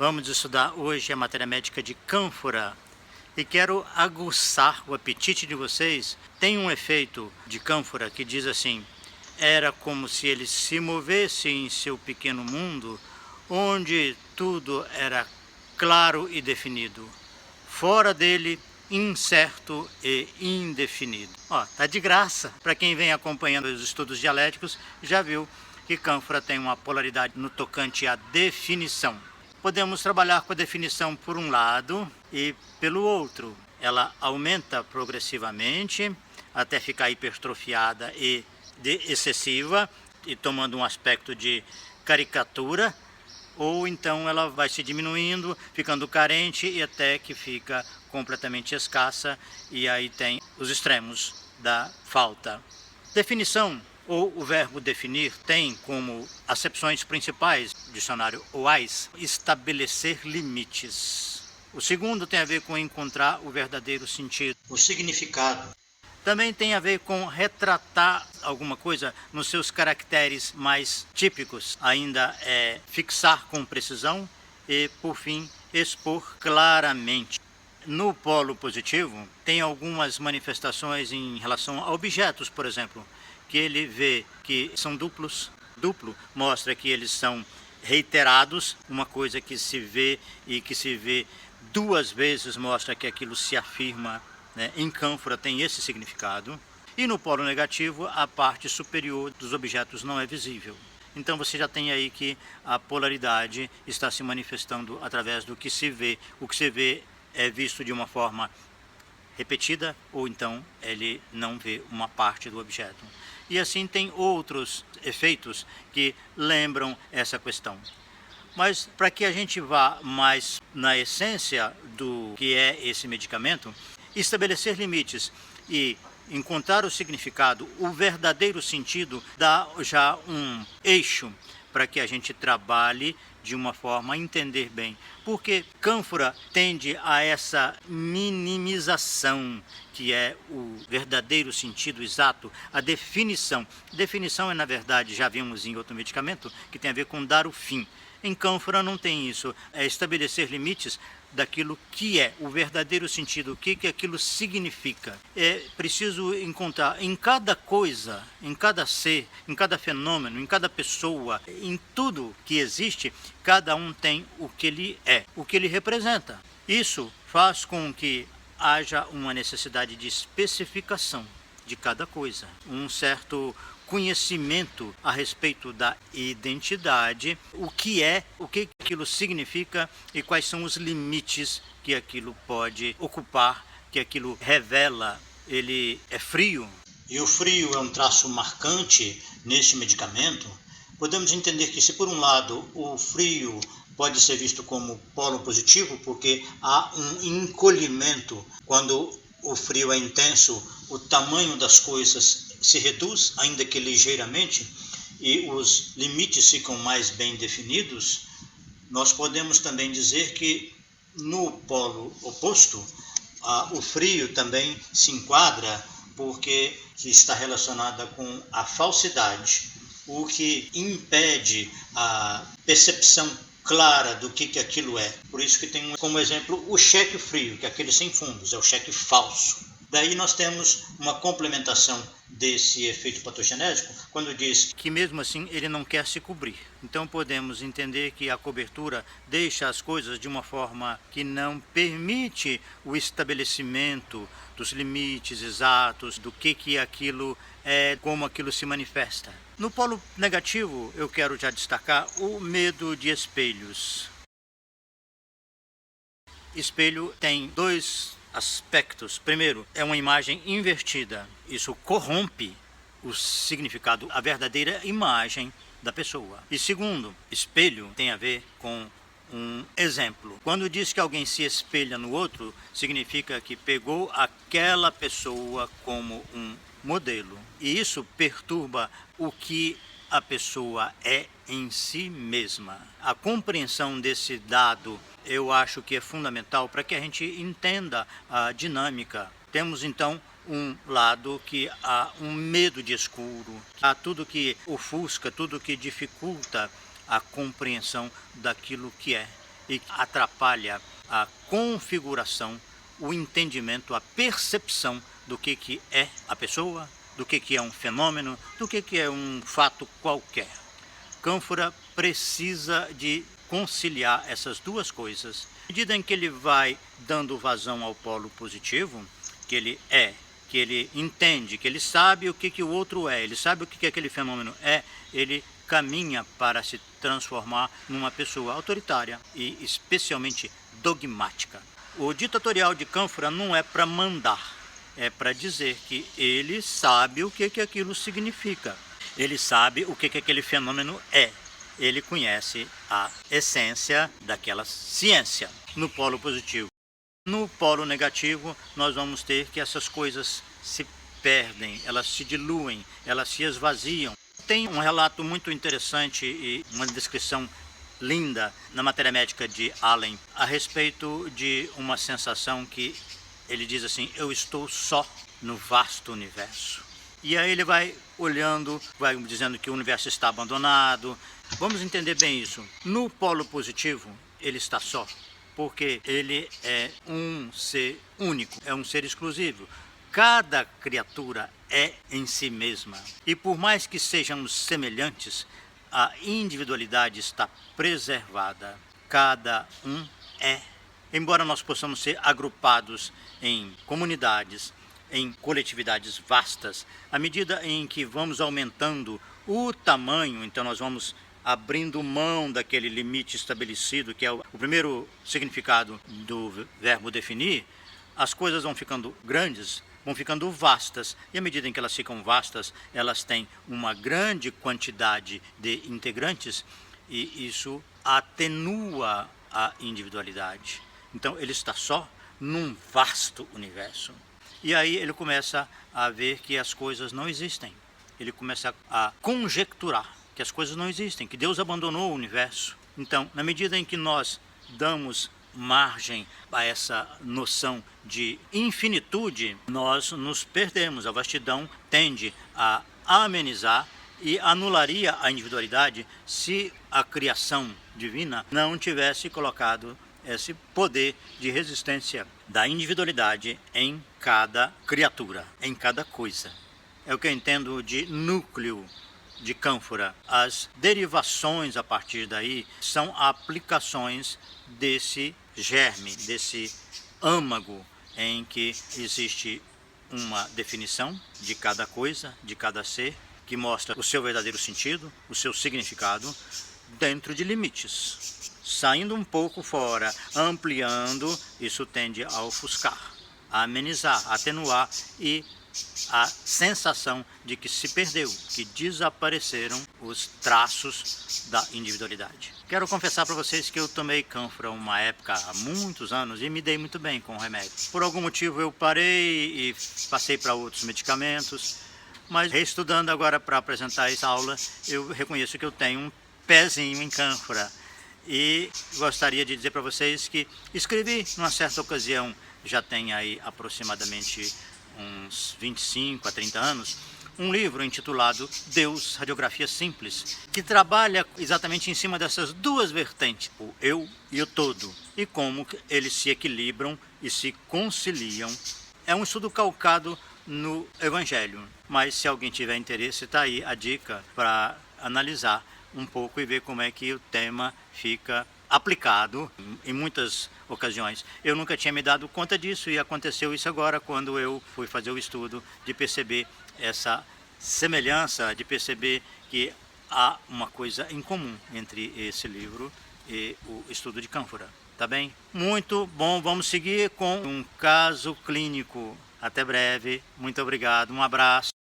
Vamos estudar hoje a matéria médica de cânfora e quero aguçar o apetite de vocês. Tem um efeito de cânfora que diz assim: era como se ele se movesse em seu pequeno mundo, onde tudo era claro e definido. Fora dele, incerto e indefinido. Tá de graça. Para quem vem acompanhando os estudos dialéticos, já viu que cânfora tem uma polaridade no tocante à definição. Podemos trabalhar com a definição por um lado e pelo outro. Ela aumenta progressivamente até ficar hipertrofiada e excessiva e tomando um aspecto de caricatura, ou então ela vai se diminuindo, ficando carente e até que fica completamente escassa, e aí tem os extremos da falta. Definição, ou o verbo definir, tem como acepções principais, dicionário OAIS, estabelecer limites. O segundo tem a ver com encontrar o verdadeiro sentido, o significado. Também tem a ver com retratar alguma coisa nos seus caracteres mais típicos. Ainda é fixar com precisão e, por fim, expor claramente. No polo positivo, tem algumas manifestações em relação a objetos, por exemplo, que ele vê que são duplos. Duplo mostra que eles são reiterados, uma coisa que se vê e que se vê duas vezes mostra que aquilo se afirma, né? Em cânfora tem esse significado. E no polo negativo, a parte superior dos objetos não é visível. Então você já tem aí que a polaridade está se manifestando através do que se vê. O que se vê é visto de uma forma repetida, ou então ele não vê uma parte do objeto. E assim tem outros efeitos que lembram essa questão. Mas para que a gente vá mais na essência do que é esse medicamento, estabelecer limites e encontrar o significado, o verdadeiro sentido, dá já um eixo para que a gente trabalhe de uma forma a entender bem. Porque cânfora tende a essa minimização, que é o verdadeiro sentido exato, a definição. Definição é, na verdade, já vimos em outro medicamento, que tem a ver com dar o fim. Em cânfora não tem isso, é estabelecer limites daquilo que é o verdadeiro sentido, o que aquilo significa. É preciso encontrar em cada coisa, em cada ser, em cada fenômeno, em cada pessoa, em tudo que existe, cada um tem o que ele é, o que ele representa. Isso faz com que haja uma necessidade de especificação de cada coisa, um certo conhecimento a respeito da identidade, o que aquilo significa e quais são os limites que aquilo pode ocupar, que aquilo revela. Ele é frio, e o frio é um traço marcante neste medicamento. Podemos entender que, se por um lado o frio pode ser visto como polo positivo, porque há um encolhimento quando o frio é intenso, o tamanho das coisas se reduz, ainda que ligeiramente, e os limites ficam mais bem definidos. Nós podemos também dizer que no polo oposto, o frio também se enquadra, porque está relacionada com a falsidade, o que impede a percepção clara do que aquilo é. Por isso que tem como exemplo o cheque frio, que é aquele sem fundos, é o cheque falso. Daí nós temos uma complementação desse efeito patogenético, quando diz que mesmo assim ele não quer se cobrir. Então podemos entender que a cobertura deixa as coisas de uma forma que não permite o estabelecimento dos limites exatos, do que aquilo é, como aquilo se manifesta. No polo negativo, eu quero já destacar o medo de espelhos. Espelho tem dois aspectos. Primeiro, é uma imagem invertida. Isso corrompe o significado, a verdadeira imagem da pessoa. E segundo, espelho tem a ver com um exemplo. Quando diz que alguém se espelha no outro, significa que pegou aquela pessoa como um modelo. E isso perturba o que a pessoa é em si mesma. A compreensão desse dado eu acho que é fundamental para que a gente entenda a dinâmica. Temos então um lado que há um medo de escuro, há tudo que ofusca, tudo que dificulta a compreensão daquilo que é. e atrapalha a configuração, o entendimento, a percepção do que é a pessoa, do que é um fenômeno, do que é um fato qualquer. Cânfora precisa de conciliar essas duas coisas. À medida em que ele vai dando vazão ao polo positivo, que ele entende, que ele sabe o que o outro é, ele sabe o que aquele fenômeno é, ele caminha para se transformar numa pessoa autoritária e especialmente dogmática. O ditatorial de Cânfora não é para mandar, é para dizer que ele sabe o que aquilo significa, ele sabe o que aquele fenômeno é, ele conhece a essência daquela ciência no polo positivo. No polo negativo, nós vamos ter que essas coisas se perdem, elas se diluem, elas se esvaziam. Tem um relato muito interessante e uma descrição linda na matéria médica de Allen a respeito de uma sensação que ele diz assim: eu estou só no vasto universo. E aí ele vai olhando, vai dizendo que o universo está abandonado. Vamos entender bem isso. No polo positivo, ele está só, porque ele é um ser único, é um ser exclusivo. Cada criatura é em si mesma. E por mais que sejamos semelhantes, a individualidade está preservada. Cada um é. Embora nós possamos ser agrupados em comunidades, em coletividades vastas, à medida em que vamos aumentando o tamanho, então nós vamos abrindo mão daquele limite estabelecido, que é o primeiro significado do verbo definir, as coisas vão ficando grandes, vão ficando vastas, e à medida em que elas ficam vastas, elas têm uma grande quantidade de integrantes, e isso atenua a individualidade. Então ele está só num vasto universo. E aí ele começa a ver que as coisas não existem. Ele começa a conjecturar que as coisas não existem, que Deus abandonou o universo. Então, na medida em que nós damos margem a essa noção de infinitude, nós nos perdemos. A vastidão tende a amenizar e anularia a individualidade se a criação divina não tivesse colocado esse poder de resistência da individualidade em cada criatura, em cada coisa. É o que eu entendo de núcleo de Cânfora. As derivações a partir daí são aplicações desse germe, desse âmago em que existe uma definição de cada coisa, de cada ser, que mostra o seu verdadeiro sentido, o seu significado, dentro de limites. Saindo um pouco fora, ampliando, isso tende a ofuscar, a amenizar, a atenuar e a sensação de que se perdeu, que desapareceram os traços da individualidade. Quero confessar para vocês que eu tomei Cânfora uma época, há muitos anos, e me dei muito bem com o remédio. Por algum motivo eu parei e passei para outros medicamentos, mas reestudando agora para apresentar essa aula, eu reconheço que eu tenho um pezinho em Cânfora. E gostaria de dizer para vocês que escrevi numa certa ocasião, já tem aí aproximadamente uns 25 a 30 anos, um livro intitulado Deus, Radiografia Simples, que trabalha exatamente em cima dessas duas vertentes, o eu e o todo, e como eles se equilibram e se conciliam. É um estudo calcado no Evangelho, mas se alguém tiver interesse, está aí a dica para analisar um pouco e ver como é que o tema fica aplicado em muitas ocasiões. Eu nunca tinha me dado conta disso e aconteceu isso agora quando eu fui fazer o estudo, de perceber essa semelhança, de perceber que há uma coisa em comum entre esse livro e o estudo de Cânfora. Tá bem? Muito bom, vamos seguir com um caso clínico. Até breve, muito obrigado, um abraço.